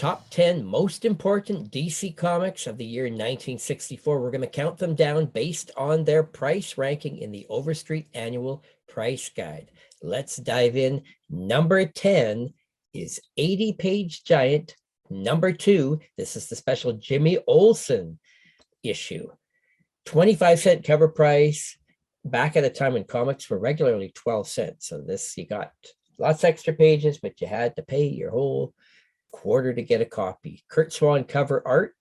Top 10 most important DC comics of the year 1964. We're going to count them down based on their price ranking in the Overstreet Annual Price Guide. Let's dive in. Number 10 is 80-Page Giant. Number 2, this is the special Jimmy Olsen issue. 25-cent cover price, back at a time when comics were regularly 12 cents. So this, you got lots of extra pages, but you had to pay your whole quarter to get a copy. Kurt Swan cover art,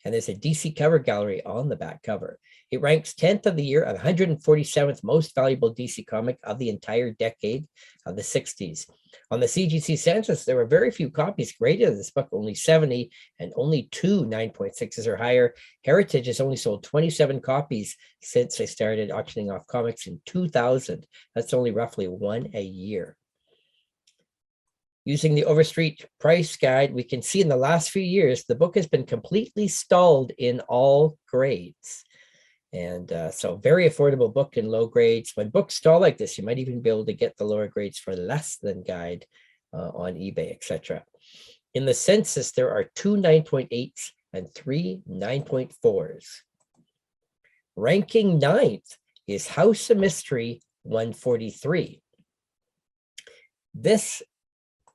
and there's a DC cover gallery on the back cover. It ranks 10th of the year and 147th most valuable DC comic of the entire decade of the 60s. On the CGC census, there were very few copies graded of this book, only 70, and only 2 9.6s or higher. Heritage has only sold 27 copies since they started auctioning off comics in 2000. That's only roughly one a year. Using the Overstreet Price Guide, we can see in the last few years, the book has been completely stalled in all grades. And so very affordable book in low grades. When books stall like this, you might even be able to get the lower grades for less than guide on eBay, etc. In the census, there are 2 9.8s and 3 9.4s. Ranking 9th is House of Mystery 143. This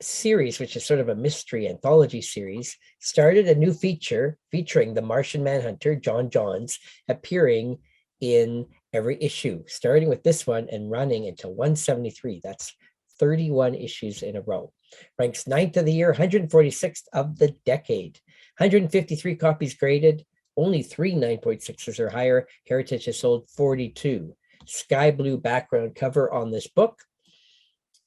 series, which is sort of a mystery anthology series, started a new feature featuring the Martian Manhunter, John Johns, appearing in every issue, starting with this one and running until 173. That's 31 issues in a row. Ranks 9th of the year, 146th of the decade. 153 copies graded, only 3 9.6s or higher. Heritage has sold 42. Sky blue background cover on this book.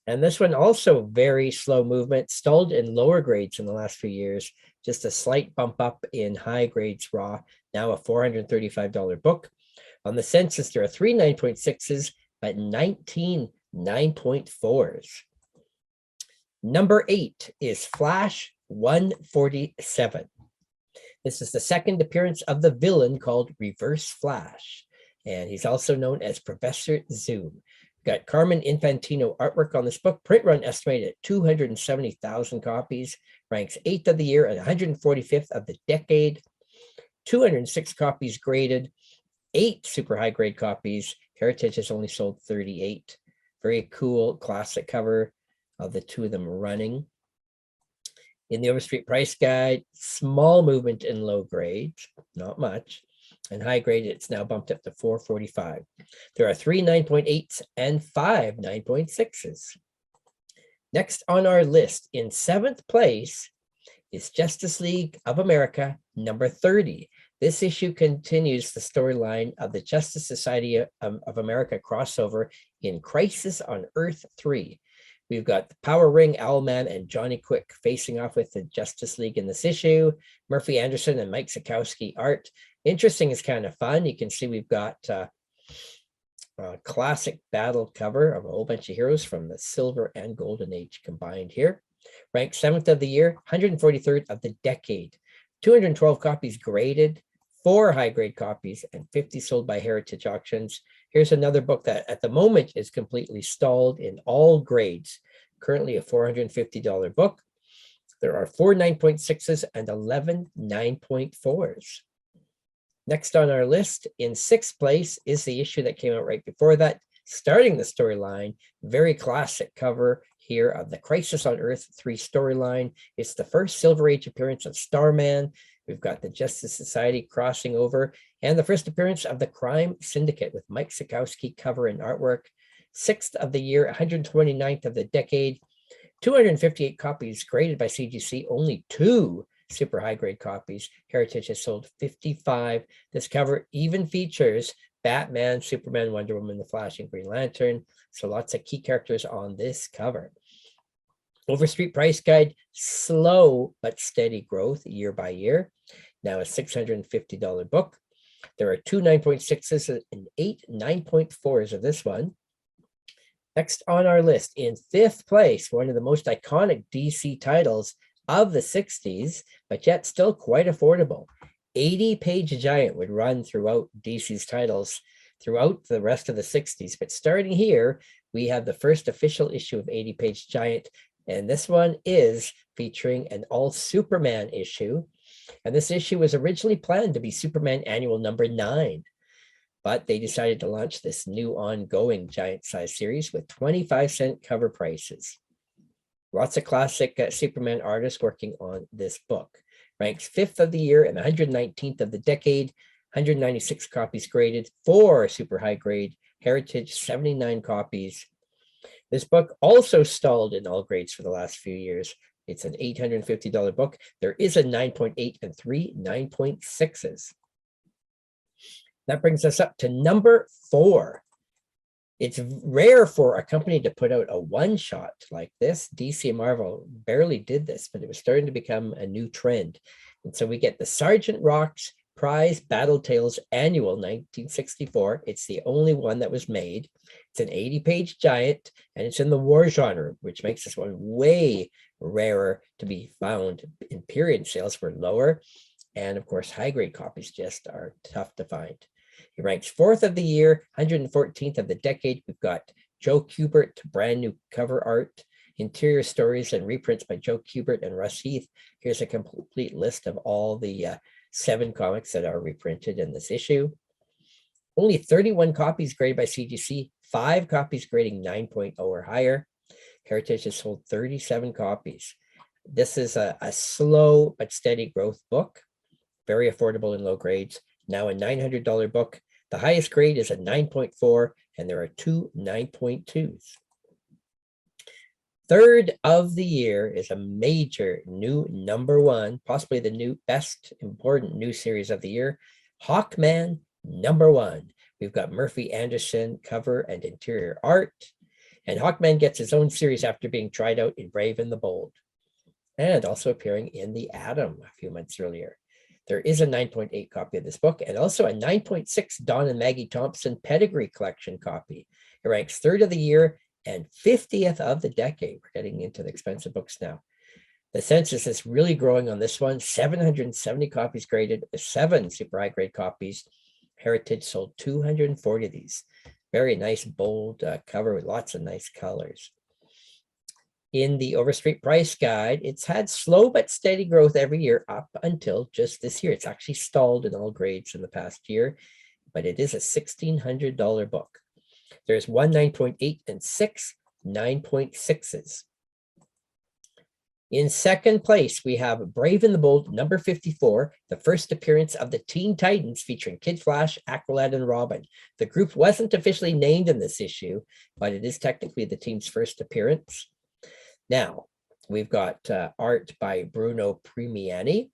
And this one also very slow movement, stalled in lower grades in the last few years, just a slight bump up in high grades raw, now a $435 book. On the census, there are 3 9.6s, but 19 9.4s. Number 8 is Flash 147. This is the second appearance of the villain called Reverse Flash, and he's also known as Professor Zoom. Got Carmen Infantino artwork on this book. Print run estimated at 270,000 copies. Ranks 8th of the year and 145th of the decade. 206 copies graded. 8 super high grade copies. Heritage has only sold 38. Very cool classic cover of the two of them running. In the Overstreet Price Guide, small movement in low grades, not much. And high grade, it's now bumped up to 445. There are 3 9.8s and 5 9.6s. Next on our list, in 7th place, is Justice League of America number 30. This issue continues the storyline of the Justice Society of America crossover in Crisis on Earth 3. We've got the Power Ring, Owlman, and Johnny Quick facing off with the Justice League in this issue. Murphy Anderson and Mike Sekowsky art. Interesting is kind of fun. You can see we've got a classic battle cover of a whole bunch of heroes from the Silver and Golden Age combined here. Ranked 7th of the year, 143rd of the decade. 212 copies graded, 4 high-grade copies, and 50 sold by Heritage Auctions. Here's another book that at the moment is completely stalled in all grades. Currently a $450 book. There are 4 9.6s and 11 9.4s. Next on our list, in 6th place, is the issue that came out right before that, starting the storyline. Very classic cover here of the Crisis on Earth 3 storyline. It's the first Silver Age appearance of Starman. We've got the Justice Society crossing over, and the first appearance of the Crime Syndicate with Mike Sekowsky cover and artwork. 6th of the year, 129th of the decade. 258 copies graded by CGC, only 2 super high grade copies. Heritage has sold 55. This cover even features Batman, Superman, Wonder Woman, The Flash, and Green Lantern. So lots of key characters on this cover. Overstreet Price Guide, slow but steady growth year by year. Now a $650 book. There are 2 9.6s and 8 9.4s of this one. Next on our list, in 5th place, one of the most iconic DC titles of the 60s, but yet still quite affordable. 80-Page Giant would run throughout DC's titles throughout the rest of the 60s. But starting here, we have the first official issue of 80-Page Giant. And this one is featuring an all Superman issue. And this issue was originally planned to be Superman Annual number 9. But they decided to launch this new ongoing giant size series with 25-cent cover prices. Lots of classic Superman artists working on this book. Ranks 5th of the year and 119th of the decade. 196 copies graded, 4 super high grade, Heritage 79 copies. This book also stalled in all grades for the last few years. It's an $850 book. There is a 9.8 and 3 9.6s. That brings us up to number 4. It's rare for a company to put out a one-shot like this. DC and Marvel barely did this, but it was starting to become a new trend. And so we get the Sergeant Rock's Prize Battle Tales Annual 1964. It's the only one that was made. It's an 80-page giant, and it's in the war genre, which makes this one way rarer to be found. In period sales were lower. And of course, high-grade copies just are tough to find. He ranks 4th of the year, 114th of the decade. We've got Joe Kubert, brand new cover art, interior stories and reprints by Joe Kubert and Russ Heath. Here's a complete list of all the 7 comics that are reprinted in this issue. Only 31 copies graded by CGC, 5 copies grading 9.0 or higher. Heritage has sold 37 copies. This is a slow but steady growth book, very affordable in low grades. Now a $900 book. The highest grade is a 9.4, and there are 2 9.2s. Third of the year is a major new number 1, possibly the new best important new series of the year, Hawkman number 1. We've got Murphy Anderson cover and interior art, and Hawkman gets his own series after being tried out in Brave and the Bold, and also appearing in The Atom a few months earlier. There is a 9.8 copy of this book, and also a 9.6 Don and Maggie Thompson Pedigree Collection copy. It ranks 3rd of the year and 50th of the decade. We're getting into the expensive books now. The census is really growing on this one. 770 copies graded, 7 super high grade copies. Heritage sold 240 of these. Very nice, bold cover with lots of nice colors. In the Overstreet Price Guide, it's had slow but steady growth every year up until just this year. It's actually stalled in all grades in the past year, but it is a $1,600 book. There's 1 9.8 and 6 9.6s. In second place, we have Brave and the Bold, number 54, the first appearance of the Teen Titans featuring Kid Flash, Aqualad, and Robin. The group wasn't officially named in this issue, but it is technically the team's first appearance. Now, we've got art by Bruno Premiani,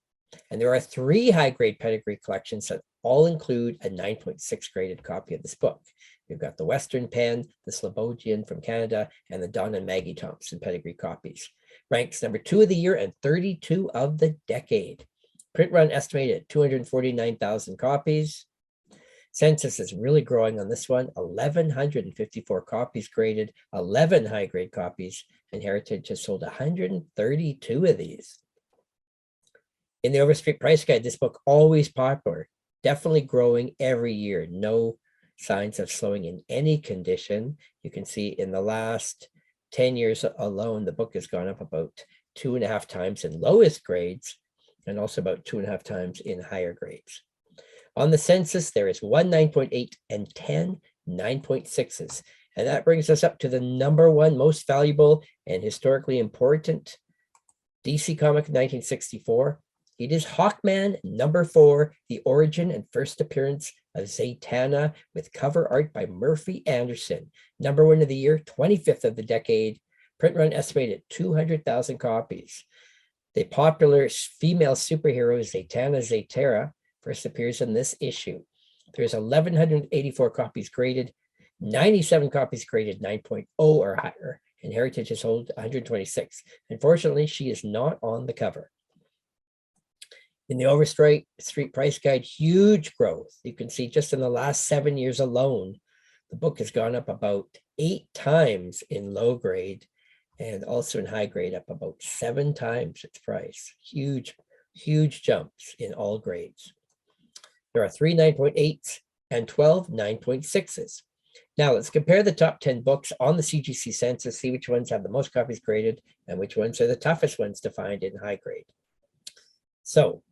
and there are 3 high-grade pedigree collections that all include a 9.6 graded copy of this book. We've got the Western Pen, the Slobodian from Canada, and the Don and Maggie Thompson pedigree copies. Ranks number 2 of the year and 32 of the decade. Print run estimated at 249,000 copies. Census is really growing on this one. 1,154 copies graded, 11 high grade copies, and Heritage has sold 132 of these. In the Overstreet Price Guide, this book always popular, definitely growing every year. No signs of slowing in any condition. You can see in the last 10 years alone, the book has gone up about 2.5 times in lowest grades and also about 2.5 times in higher grades. On the census, there is 1 9.8 and 10 9.6s. And that brings us up to the number 1 most valuable and historically important DC comic 1964. It is Hawkman number 4, the origin and first appearance of Zatanna, with cover art by Murphy Anderson. Number 1 of the year, 25th of the decade. Print run estimated at 200,000 copies. The popular female superhero Zatanna Zatara first appears in this issue. There's 1,184 copies graded, 97 copies graded 9.0 or higher, and Heritage has sold 126. Unfortunately, she is not on the cover. In the Overstreet Price Guide, huge growth. You can see just in the last 7 years alone, the book has gone up about 8 times in low grade and also in high grade up about 7 times its price. Huge, huge jumps in all grades. There are 3 9.8s and 12 9.6s. Now let's compare the top 10 books on the CGC census, see which ones have the most copies graded and which ones are the toughest ones to find in high grade. So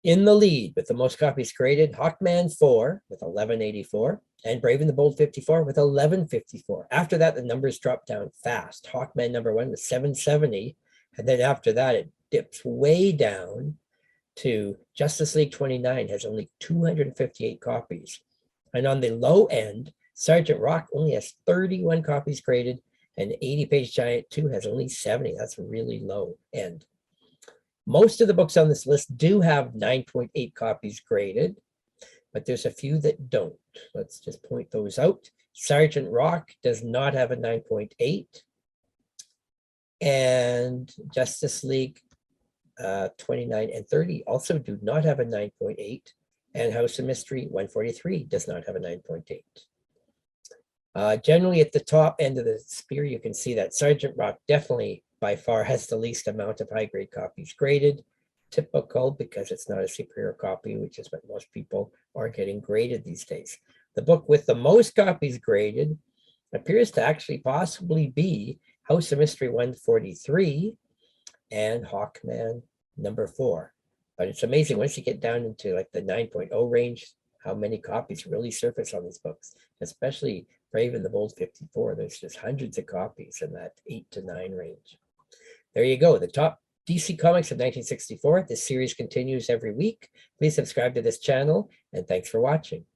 in the lead with the most copies graded, Hawkman 4 with 1184 and Brave and the Bold 54 with 1154. After that, the numbers drop down fast. Hawkman number 1 with 770. And then after that, it dips way down to Justice League 29 has only 258 copies. And on the low end, Sergeant Rock only has 31 copies graded and 80-page Giant 2 has only 70. That's really low end. Most of the books on this list do have 9.8 copies graded, but there's a few that don't. Let's just point those out. Sergeant Rock does not have a 9.8. And Justice League 29 and 30 also do not have a 9.8. And House of Mystery 143 does not have a 9.8. Generally at the top end of the spear, you can see that Sergeant Rock definitely by far has the least amount of high grade copies graded. Typical because it's not a superior copy, which is what most people are getting graded these days. The book with the most copies graded appears to actually possibly be House of Mystery 143 and Hawkman number 4. But it's amazing once you get down into like the 9.0 range, how many copies really surface on these books, especially Brave and the Bold 54. There's just hundreds of copies in that 8 to 9 range. There you go, the top DC Comics of 1964. This series continues every week. Please subscribe to this channel, and thanks for watching.